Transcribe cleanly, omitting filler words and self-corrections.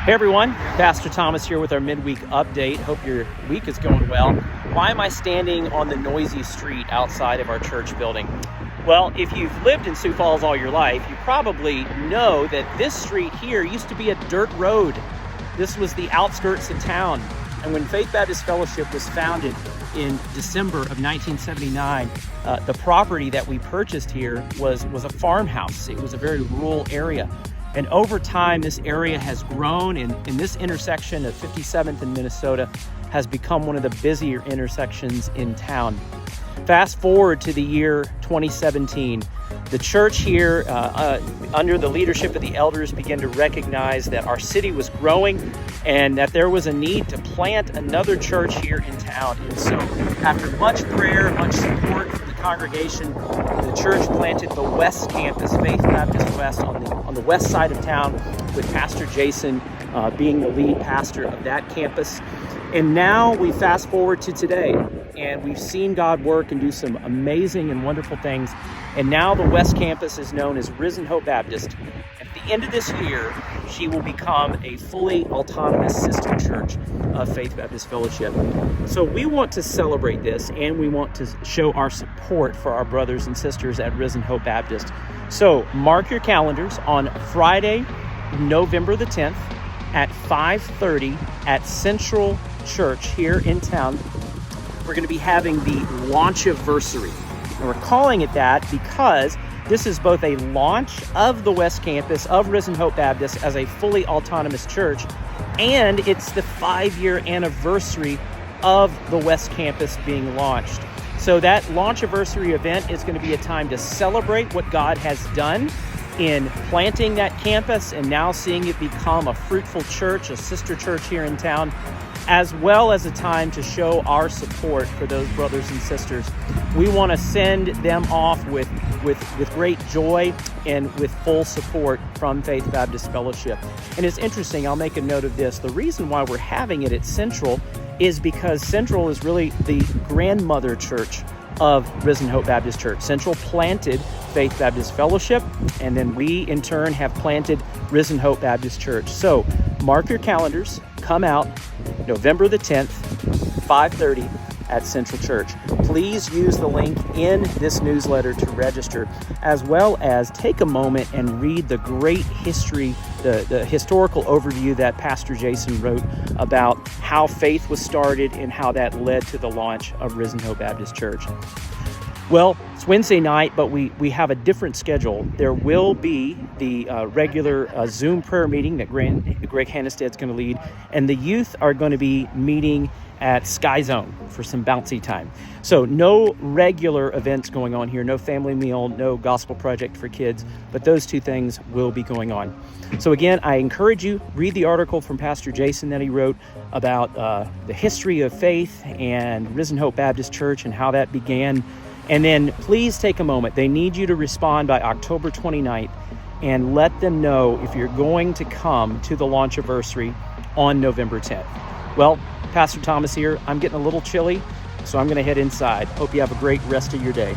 Hey everyone, Pastor Thomas here with our midweek update. Hope your week is going well. Why am I standing on the noisy street outside of our church building? Well, if you've lived in Sioux Falls all your life, you probably know that this street here used to be a dirt road. This was the outskirts of town. And when Faith Baptist Fellowship was founded in December of 1979, the property that we purchased here was a farmhouse. It was a very rural area. And over time, this area has grown, and this intersection of 57th and Minnesota has become one of the busier intersections in town. Fast forward to the year 2017, the church here, under the leadership of the elders, began to recognize that our city was growing and that there was a need to plant another church here in town. And so after much prayer, much support from the congregation, the church planted the West Campus, Faith Baptist West, on the west side of town, with Pastor Jason being the lead pastor of that campus. And now we fast forward to today, and we've seen God work and do some amazing and wonderful things. And now the West Campus is known as Risen Hope Baptist. At the end of this year, she will become a fully autonomous sister church of Faith Baptist Fellowship. So we want to celebrate this, and we want to show our support for our brothers and sisters at Risen Hope Baptist. So mark your calendars on Friday, November the 10th at 5:30 at Central Church here in town. We're going to be having the Launchiversary. And we're calling it that because this is both a launch of the West Campus of Risen Hope Baptist as a fully autonomous church, and it's the 5-year anniversary of the West Campus being launched. So that Launchiversary event is going to be a time to celebrate what God has done in planting that campus and now seeing it become a fruitful church, a sister church here in town, as well as a time to show our support for those brothers and sisters. We want to send them off with great joy and with full support from Faith Baptist Fellowship. And it's interesting, I'll make a note of this. The reason why we're having it at Central is because Central is really the grandmother church of Risen Hope Baptist Church. Central planted Faith Baptist Fellowship, and then we in turn have planted Risen Hope Baptist Church. So mark your calendars, come out November the 10th, 5:30 at Central Church. Please use the link in this newsletter to register, as well as take a moment and read the great history, the historical overview that Pastor Jason wrote about how faith was started and how that led to the launch of Risen Hope Baptist Church. Well, it's Wednesday night, but we have a different schedule. There will be the regular Zoom prayer meeting that Greg Hannestad's going to lead, and the youth are going to be meeting at Sky Zone for some bouncy time. So no regular events going on here, no family meal, no gospel project for kids, but those two things will be going on. So again, I encourage you, read the article from Pastor Jason that he wrote about the history of faith and Risen Hope Baptist Church and how that began. And then please take a moment. They need you to respond by October 29th and let them know if you're going to come to the Launchiversary on November 10th. Well, Pastor Thomas here. I'm getting a little chilly, so I'm going to head inside. Hope you have a great rest of your day.